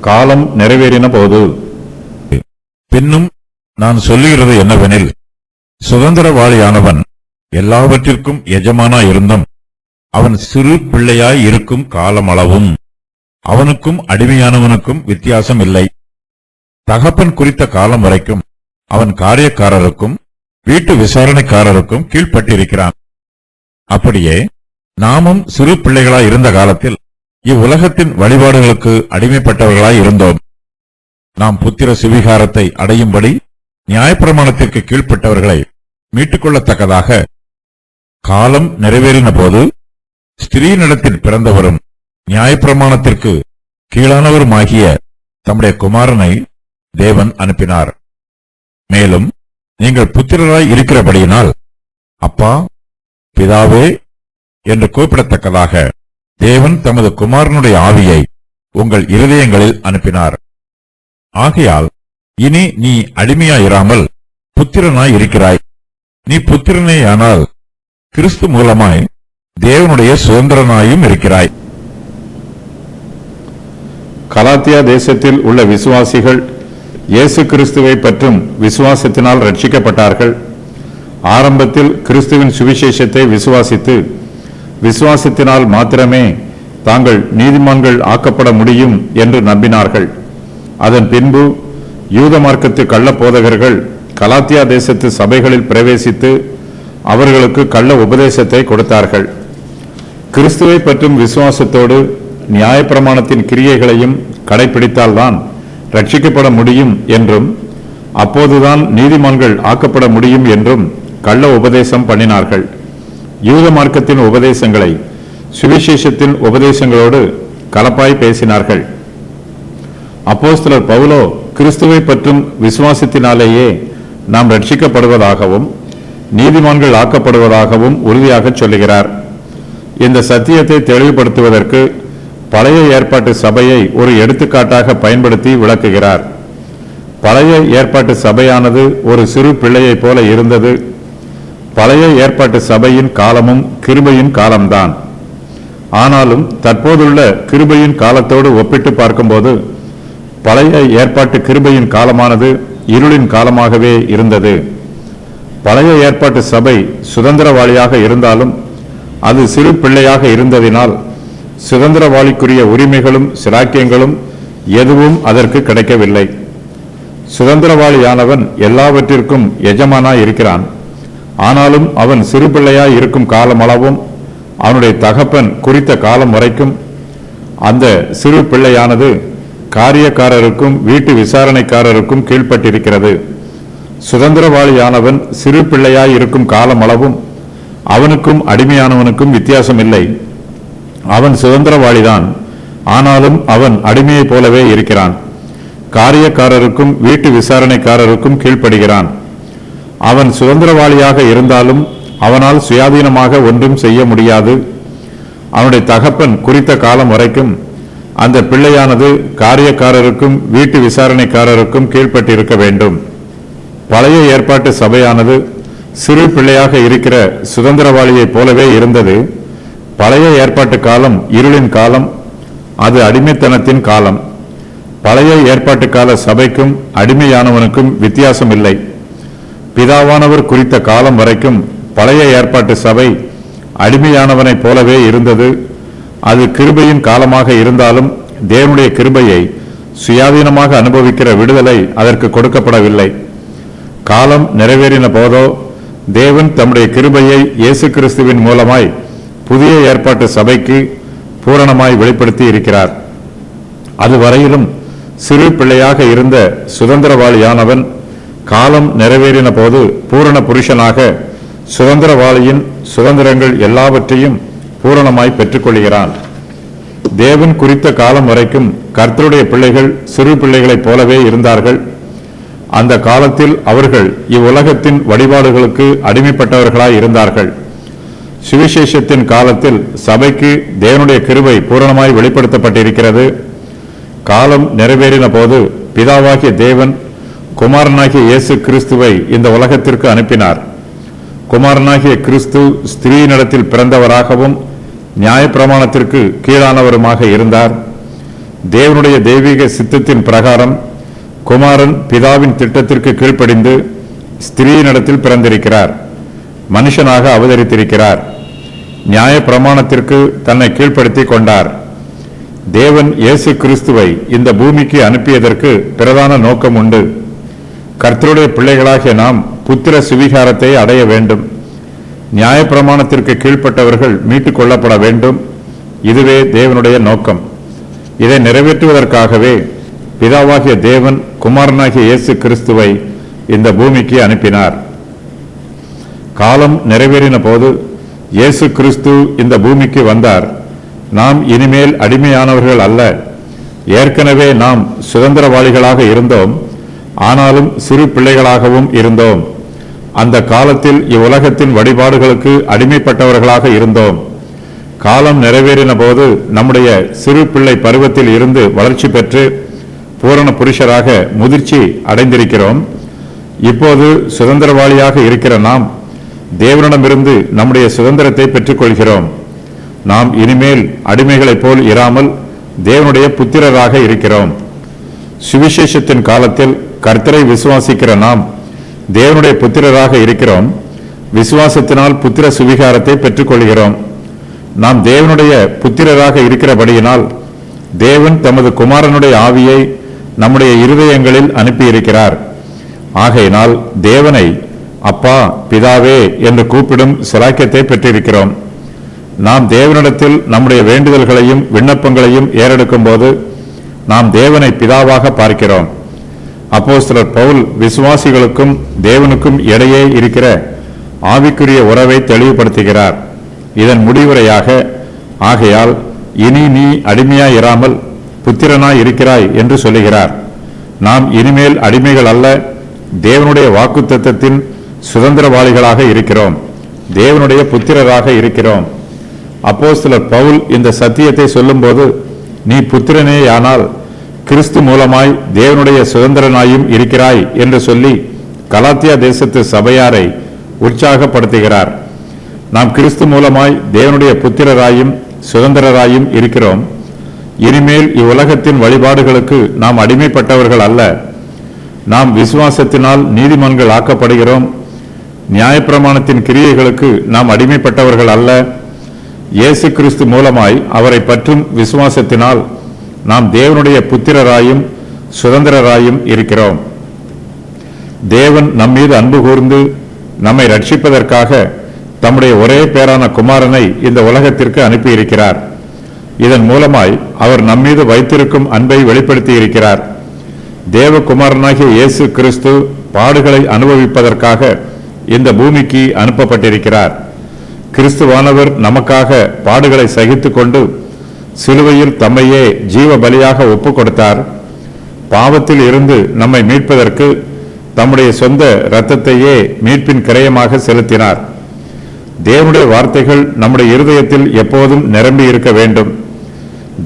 காலம் நிறைவேறின போது. பின்னும் நான் சொல்லுகிறது என்னவெனில், சுதந்திரவாளியானவன் எல்லாவற்றிற்கும் எஜமானாயிருந்தும் அவன் சிறு பிள்ளையாய் இருக்கும் காலமளவும் அவனுக்கும் அடிமையானவனுக்கும் வித்தியாசம் இல்லை. தகப்பன் குறித்த காலம் வரைக்கும் அவன் காரியக்காரருக்கும் வீட்டு விசாரணைக்காரருக்கும் கீழ்ப்பட்டிருக்கிறான். அப்படியே நாமும் சிறு பிள்ளைகளாய் இருந்த காலத்தில் இவ்வுலகத்தின் வழிபாடுகளுக்கு அடிமைப்பட்டவர்களாய் இருந்தோம். நாம் புத்திர சுவிகாரத்தை அடையும்படி நியாயப்பிரமாணத்திற்கு கீழ்ப்பட்டவர்களை மீட்டுக் கொள்ளத்தக்கதாக காலம் நிறைவேறின போது ஸ்திரீனிடத்தில் பிறந்தவரும் நியாயப்பிரமாணத்திற்கு கீழானவருமாகிய தம்முடைய குமாரனை தேவன் அனுப்பினார். மேலும் நீங்கள் புத்திரராய் இருக்கிறபடியினால் அப்பா, பிதாவே என்று கூப்பிடத்தக்கதாக தேவன் தமது குமாரனுடைய ஆவியை உங்கள் இருதயங்களில் அனுப்பினார். ஆகையால் இனி நீ அடிமையாயிராமல் புத்திரனாய் இருக்கிறாய். நீ புத்திரனேயானால் கிறிஸ்து மூலமாய் தேவனுடைய சுதந்திரனாயும் இருக்கிறாய். கலாத்தியா தேசத்தில் உள்ள விசுவாசிகள் இயேசு கிறிஸ்துவை பற்றும் விசுவாசத்தினால் ரட்சிக்கப்பட்டார்கள். ஆரம்பத்தில் கிறிஸ்துவின் சுவிசேஷத்தை விசுவாசித்து விசுவாசத்தினால் மாத்திரமே தாங்கள் நீதிமான்கள் ஆக்கப்பட முடியும் என்று நம்பினார்கள். அதன் பின்பு யூத மார்க்கத்து கள்ளப்போதகர்கள் கலாத்தியா தேசத்து சபைகளில் பிரவேசித்து அவர்களுக்கு கள்ள உபதேசத்தை கொடுத்தார்கள். கிறிஸ்துவை பற்றும் விசுவாசத்தோடு நியாயப்பிரமாணத்தின் கிரியைகளையும் கடைபிடித்தால்தான் ரட்சிக்கப்பட முடியும் என்றும் அப்போதுதான் நீதிமான்கள் ஆக்கப்பட முடியும் என்றும் கள்ள உபதேசம் பண்ணினார்கள். யூத மார்க்கத்தின் உபதேசங்களை சுவிசேஷத்தின் உபதேசங்களோடு கலப்பாய் பேசினார்கள். அப்போஸ்தலர் பவுலோ கிறிஸ்துவை பற்றும் விசுவாசத்தினாலேயே நாம் ரட்சிக்கப்படுவதாகவும் நீதிமான்கள் ஆக்கப்படுவதாகவும் உறுதியாக சொல்லுகிறார். இந்த சத்தியத்தை தெளிவுபடுத்துவதற்கு பழைய ஏற்பாட்டு சபையை ஒரு எடுத்துக்காட்டாக பயன்படுத்தி விளக்குகிறார். பழைய ஏற்பாட்டு சபையானது ஒரு சிறு பிள்ளையைப் போல இருந்தது. பழைய ஏற்பாட்டு சபையின் காலமும் கிருபையின் காலம்தான். ஆனாலும் தற்போதுள்ள கிருபையின் காலத்தோடு ஒப்பிட்டு பார்க்கும்போது பழைய ஏற்பாட்டு கிருபையின் காலமானது இருளின் காலமாகவே இருந்தது. பழைய ஏற்பாட்டு சபை சுதந்திரவாளியாக இருந்தாலும் அது சிறு பிள்ளையாக இருந்ததினால் சுதந்திரவாளிக்குரிய உரிமைகளும் சிராக்கியங்களும் எதுவும் அதற்கு கிடைக்கவில்லை. சுதந்திரவாளியானவன் எல்லாவற்றிற்கும் எஜமானாய் இருக்கிறான். ஆனாலும் அவன் சிறு பிள்ளையாய் இருக்கும் காலமளவும் அவனுடைய தகப்பன் குறித்த காலம் வரைக்கும் அந்த சிறு பிள்ளையானது காரியக்காரருக்கும் வீட்டு விசாரணைக்காரருக்கும் கீழ்ப்பட்டிருக்கிறது. சுதந்திரவாளியானவன் சிறு பிள்ளையாய் இருக்கும் காலமளவும் அவனுக்கும் அடிமையானவனுக்கும் வித்தியாசம் இல்லை. அவன் சுதந்திரவாளிதான், ஆனாலும் அவன் அடிமையைப் போலவே இருக்கிறான். காரியக்காரருக்கும் வீட்டு விசாரணைக்காரருக்கும் கீழ்ப்படுகிறான். அவன் சுதந்திரவாளியாக இருந்தாலும் அவனால் சுயாதீனமாக ஒன்றும் செய்ய முடியாது. அவனுடைய தகப்பன் குறித்த காலம் வரைக்கும் அந்த பிள்ளையானது காரியக்காரருக்கும் வீட்டு விசாரணைக்காரருக்கும் கீழ்ப்பட்டிருக்க வேண்டும். பழைய ஏற்பாட்டு சபையானது சிறு பிள்ளையாக இருக்கிற சுதந்திரவாளியைப் போலவே இருந்தது. பழைய ஏற்பாட்டு காலம் இருளின் காலம், அது அடிமைத்தனத்தின் காலம். பழைய ஏற்பாட்டு கால சபைக்கும் அடிமையானவனுக்கும் வித்தியாசம் இல்லை. பிதாவானவர் குறித்த காலம் வரைக்கும் பழைய ஏற்பாட்டு சபை அடிமையானவனைப் போலவே இருந்தது. அது கிருபையின் காலமாக இருந்தாலும் தேவனுடைய கிருபையை சுயாதீனமாக அனுபவிக்கிற விடுதலை அதற்கு கொடுக்கப்படவில்லை. காலம் நிறைவேறின போதோ தேவன் தம்முடைய கிருபையை இயேசு கிறிஸ்துவின் மூலமாய் புதிய ஏற்பாட்டு சபைக்கு பூரணமாய் வெளிப்படுத்தி இருக்கிறார். அதுவரையிலும் சிறு பிள்ளையாக இருந்த சுதந்திரவாளியானவன் காலம் நிறைவேறின போது பூரண புருஷனாக சுதந்திரவாளியின் சுதந்திரங்கள் எல்லாவற்றையும் பூரணமாய் பெற்றுக்கொள்கிறான். தேவன் குறித்த காலம் வரைக்கும் கர்த்தருடைய பிள்ளைகள் சிறு பிள்ளைகளைப் போலவே இருந்தார்கள். அந்த காலத்தில் அவர்கள் இவ்வுலகத்தின் வழிபாடுகளுக்கு அடிமைப்பட்டவர்களாய் இருந்தார்கள். சுவிசேஷத்தின் காலத்தில் சபைக்கு தேவனுடைய கிருபை பூரணமாய் வெளிப்படுத்தப்பட்டிருக்கிறது. காலம் நிறைவேறின போது பிதாவாகிய தேவன் குமாரனாகிய இயேசு கிறிஸ்துவை இந்த உலகத்திற்கு அனுப்பினார். குமாரனாகிய கிறிஸ்து ஸ்திரீனிடத்தில் பிறந்தவராகவும் நியாயப்பிரமாணத்திற்கு கீழானவருமாக இருந்தார். தேவனுடைய தெய்வீக சித்தத்தின் பிரகாரம் குமாரன் பிதாவின் திட்டத்திற்கு கீழ்ப்படிந்து ஸ்திரீயினிடத்தில் பிறந்திருக்கிறார், மனுஷனாக அவதரித்திருக்கிறார், நியாய பிரமாணத்திற்கு தன்னை கீழ்ப்படுத்திக் கொண்டார். தேவன் இயேசு கிறிஸ்துவை இந்த பூமிக்கு அனுப்பியதற்கு பிரதான நோக்கம் உண்டு. கர்த்தருடைய பிள்ளைகளாகிய நாம் புத்திர சுவிகாரத்தை அடைய வேண்டும். நியாய பிரமாணத்திற்கு கீழ்ப்பட்டவர்கள் மீட்டுக் கொள்ளப்பட வேண்டும். இதுவே தேவனுடைய நோக்கம். இதை நிறைவேற்றுவதற்காகவே பிதாவாகிய தேவன் குமாரனாகிய இயேசு கிறிஸ்துவை இந்த பூமிக்கு அனுப்பினார். காலம் நிறைவேறின போது இயேசு கிறிஸ்து இந்த பூமிக்கு வந்தார். நாம் இனிமேல் அடிமையானவர்கள் அல்ல. ஏற்கனவே நாம் சுதந்திரவாளிகளாக இருந்தோம், ஆனாலும் சிறு பிள்ளைகளாகவும் இருந்தோம். அந்த காலத்தில் இவ்வுலகத்தின் வழிபாடுகளுக்கு அடிமைப்பட்டவர்களாக இருந்தோம். காலம் நிறைவேறின போது நம்முடைய சிறு பிள்ளை பருவத்தில் இருந்து வளர்ச்சி பெற்று பூரண புருஷராக முதிர்ச்சி அடைந்திருக்கிறோம். இப்போது சுதந்திரவாளியாக இருக்கிற நாம் தேவனிடமிருந்து நம்முடைய சுதந்திரத்தை பெற்றுக்கொள்கிறோம். நாம் இனிமேல் அடிமைகளைப் போல் இராமல் தேவனுடைய புத்திரராக இருக்கிறோம். சுவிசேஷத்தின் காலத்தில் கர்த்தரை விசுவாசிக்கிற நாம் தேவனுடைய புத்திரராக இருக்கிறோம். விசுவாசத்தினால் புத்திர சுவிகாரத்தை பெற்றுக்கொள்கிறோம். நாம் தேவனுடைய புத்திரராக இருக்கிறபடியினால் தேவன் தமது குமாரனுடைய ஆவியை நம்முடைய இருதயங்களில் அனுப்பியிருக்கிறார். ஆகையினால் தேவனை அப்பா, பிதாவே என்று கூப்பிடும் சிலாக்கியத்தை பெற்றிருக்கிறோம். நாம் தேவனிடத்தில் நம்முடைய வேண்டுதல்களையும் விண்ணப்பங்களையும் ஏறெடுக்கும் போது நாம் தேவனை பிதாவாக பார்க்கிறோம். அப்போஸ்தலர் பவுல் விசுவாசிகளுக்கும் தேவனுக்கும் இடையே இருக்கிற ஆவிக்குரிய உறவை தெளிவுபடுத்துகிறார். இதன் முடிவுரையாக, ஆகையால் இனி நீ அடிமையாய் இராமல் புத்திரனாய் இருக்கிறாய் என்று சொல்லுகிறார். நாம் இனிமேல் அடிமைகள் அல்ல, தேவனுடைய வாக்குத்தத்தத்தின் சுதந்திரவாளிகளாக இருக்கிறோம். தேவனுடைய புத்திரராக இருக்கிறோம். அப்போஸ்தலர் பவுல் இந்த சத்தியத்தை சொல்லும்போது, நீ புத்திரனேயானால் கிறிஸ்து மூலமாய் தேவனுடைய சுதந்திரனாயும் இருக்கிறாய் என்று சொல்லி கலாத்தியா தேசத்து சபையாரை உற்சாகப்படுத்துகிறார். நாம் கிறிஸ்து மூலமாய் தேவனுடைய புத்திரராயும் சுதந்திரராயும் இருக்கிறோம். இனிமேல் இவ்வுலகத்தின் வழிபாடுகளுக்கு நாம் அடிமைப்பட்டவர்கள் அல்ல. நாம் விசுவாசத்தினால் நீதிமான்கள் ஆக்கப்படுகிறோம். நியாயப்பிரமாணத்தின் கிரியைகளுக்கு நாம் அடிமைப்பட்டவர்கள் அல்ல. இயேசு கிறிஸ்து மூலமாய் அவரை பற்றும் விசுவாசத்தினால் நாம் தேவனுடைய புத்திரராயும் சுதந்திரராயும் இருக்கிறோம். தேவன் நம்மீது அன்பு கூர்ந்து நம்மை ரட்சிப்பதற்காக தம்முடைய ஒரே பேரான குமாரனை இந்த உலகத்திற்கு அனுப்பியிருக்கிறார். இதன் மூலமாய் அவர் நம்மீது வைத்திருக்கும் அன்பை வெளிப்படுத்தி இருக்கிறார். தேவகுமாரனாகிய இயேசு கிறிஸ்து பாடுகளை அனுபவிப்பதற்காக இந்த பூமிக்கு அனுப்பப்பட்டிருக்கிறார். கிறிஸ்துவானவர் நமக்காக பாடுகளை சகித்துக் கொண்டு சிலுவையில் தம்மையே ஜீவ பலியாக ஒப்புக் கொடுத்தார். பாவத்தில் இருந்து நம்மை மீட்பதற்கு தம்முடைய சொந்த இரத்தத்தையே மீட்பின் கிரயமாக செலுத்தினார். தேவனுடைய வார்த்தைகள் நம்முடைய இருதயத்தில் எப்போதும் நிரம்பி இருக்க வேண்டும்.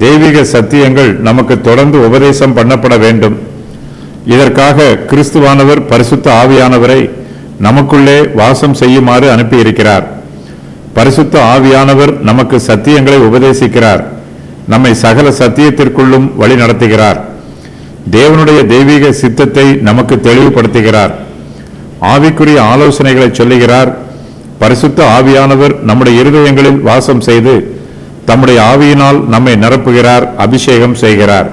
தெய்வீக சத்தியங்கள் நமக்கு தொடர்ந்து உபதேசம் பண்ணப்பட வேண்டும். இதற்காக கிறிஸ்துவானவர் பரிசுத்த ஆவியானவரை நமக்குள்ளே வாசம் செய்யுமாறு அனுப்பியிருக்கிறார். பரிசுத்த ஆவியானவர் நமக்கு சத்தியங்களை உபதேசிக்கிறார். நம்மை சகல சத்தியத்திற்குள்ளும் வழி நடத்துகிறார். தேவனுடைய தெய்வீக சித்தத்தை நமக்கு தெளிவுபடுத்துகிறார். ஆவிக்குரிய ஆலோசனைகளை சொல்லுகிறார். பரிசுத்த ஆவியானவர் நம்முடைய இருதயங்களில் வாசம் செய்து தம்முடைய ஆவியினால் நம்மை நிரப்புகிறார், அபிஷேகம் செய்கிறார்.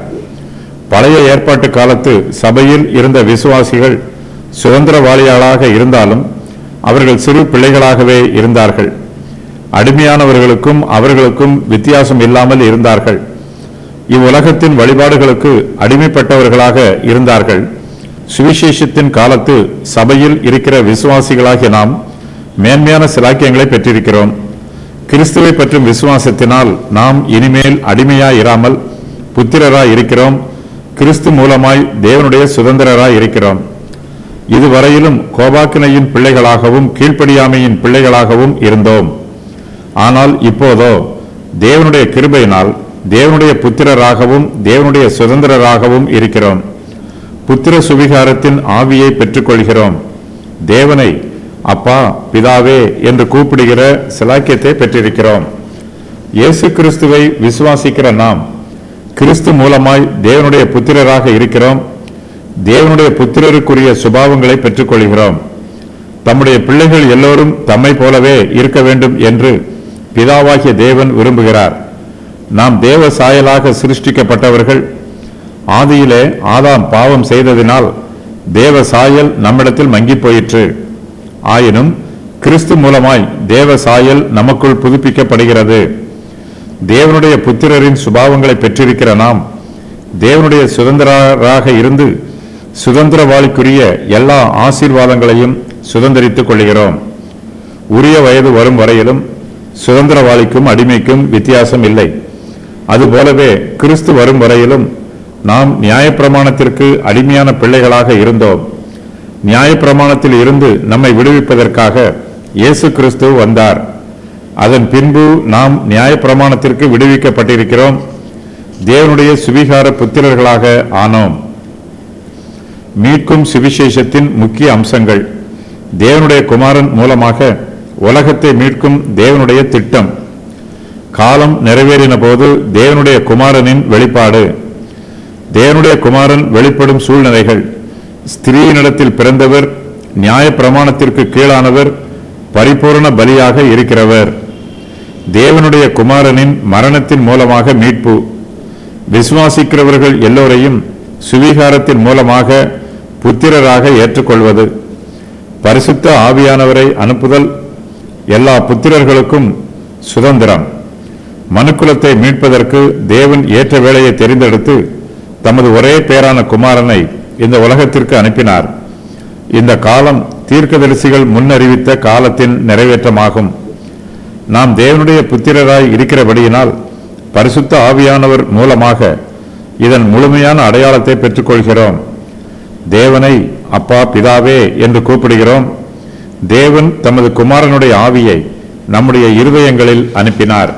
பழைய ஏற்பாட்டு காலத்து சபையில் இருந்த விசுவாசிகள் சுதந்திரவாளிகளாக இருந்தாலும் அவர்கள் சிறு பிள்ளைகளாகவே இருந்தார்கள். அடிமையானவர்களுக்கும் அவர்களுக்கும் வித்தியாசம் இல்லாமல் இருந்தார்கள். இவ்வுலகத்தின் வழிபாடுகளுக்கு அடிமைப்பட்டவர்களாக இருந்தார்கள். சுவிசேஷத்தின் காலத்து சபையில் இருக்கிற விசுவாசிகளாகிய நாம் மேன்மையான சிலாக்கியங்களை பெற்றிருக்கிறோம். கிறிஸ்துவை பற்றும் விசுவாசத்தினால் நாம் இனிமேல் அடிமையாய் இராமல் புத்திரராய் இருக்கிறோம். கிறிஸ்து மூலமாய் தேவனுடைய சுதந்திரராய் இருக்கிறோம். இதுவரையிலும் கோபாக்கினையின் பிள்ளைகளாகவும் கீழ்ப்படியாமையின் பிள்ளைகளாகவும் இருந்தோம். ஆனால் இப்போதோ தேவனுடைய கிருபையினால் தேவனுடைய புத்திரராகவும் தேவனுடைய சுதந்திரராகவும் இருக்கிறோம். புத்திர சுவிகாரத்தின் ஆவியை பெற்றுக்கொள்கிறோம். தேவனை அப்பா, பிதாவே என்று கூப்பிடுகிற சிலாக்கியத்தை பெற்றிருக்கிறோம். இயேசு கிறிஸ்துவை விசுவாசிக்கிற நாம் கிறிஸ்து மூலமாய் தேவனுடைய புத்திரராக இருக்கிறோம். தேவனுடைய புத்திரருக்குரிய சுபாவங்களை பெற்றுக்கொள்கிறோம். தம்முடைய பிள்ளைகள் எல்லோரும் தம்மை போலவே இருக்க வேண்டும் என்று பிதாவாகிய தேவன் விரும்புகிறார். நாம் தேவ சாயலாக சிருஷ்டிக்கப்பட்டவர்கள். ஆதியிலே ஆதாம் பாவம் செய்ததினால் தேவ சாயல் நம்மிடத்தில் மங்கி போயிற்று. ஆயினும் கிறிஸ்து மூலமாய் தேவ சாயல் நமக்குள் புதுப்பிக்கப்படுகிறது. தேவனுடைய புத்திரரின் சுபாவங்களை பெற்றிருக்கிற நாம் தேவனுடைய சுதந்திரராக இருந்து சுதந்திரவாளிக்குரிய எல்லா ஆசீர்வாதங்களையும் சுதந்திரித்துக் கொள்கிறோம். உரிய வயது வரும் வரையிலும் சுதந்திரவாளிக்கும் அடிமைக்கும் வித்தியாசம் இல்லை. அதுபோலவே கிறிஸ்து வரும் வரையிலும் நாம் நியாயப்பிரமாணத்திற்கு அடிமையான பிள்ளைகளாக இருந்தோம். நியாயப்பிரமாணத்தில் இருந்து நம்மை விடுவிப்பதற்காக இயேசு கிறிஸ்து வந்தார். அதன் பின்பு நாம் நியாயப்பிரமாணத்திற்கு விடுவிக்கப்பட்டிருக்கிறோம். தேவனுடைய சுவிகார புத்திரர்களாக ஆனோம். மீட்கும் சுவிசேஷத்தின் முக்கிய அம்சங்கள். தேவனுடைய குமாரன் மூலமாக உலகத்தை மீட்கும் தேவனுடைய திட்டம். காலம் நிறைவேறின போது தேவனுடைய குமாரனின் வெளிப்பாடு. தேவனுடைய குமாரன் வெளிப்படும் சூழ்நிலைகள். ஸ்திரீயினிடத்தில் பிறந்தவர், நியாயப்பிரமாணத்திற்கு கீழானவர், பரிபூரண பலியாக இருக்கிறவர். தேவனுடைய குமாரனின் மரணத்தின் மூலமாக மீட்பு. விசுவாசிக்கிறவர்கள் எல்லோரையும் சுவிகாரத்தின் மூலமாக புத்திரராக ஏற்றுக்கொள்வது. பரிசுத்த ஆவியானவரை அனுப்புதல். எல்லா புத்திரர்களுக்கும் சுதந்திரம். மனுக்குலத்தை மீட்பதற்கு தேவன் ஏற்ற வேளையை தெரிந்தெடுத்து தமது ஒரே பேரான குமாரனை இந்த உலகத்திற்கு அனுப்பினார். இந்த காலம் தீர்க்கதரிசிகள் முன்னறிவித்த காலத்தின் நிறைவேற்றமாகும். நாம் தேவனுடைய புத்திரராய் இருக்கிறபடியினால் பரிசுத்த ஆவியானவர் மூலமாக இதன் முழுமையான அடையாளத்தை பெற்றுக்கொள்கிறோம். தேவனை அப்பா, பிதாவே என்று கூப்பிடுகிறோம். தேவன் தமது குமாரனுடைய ஆவியை நம்முடைய இருதயங்களில் அனுப்பினார்.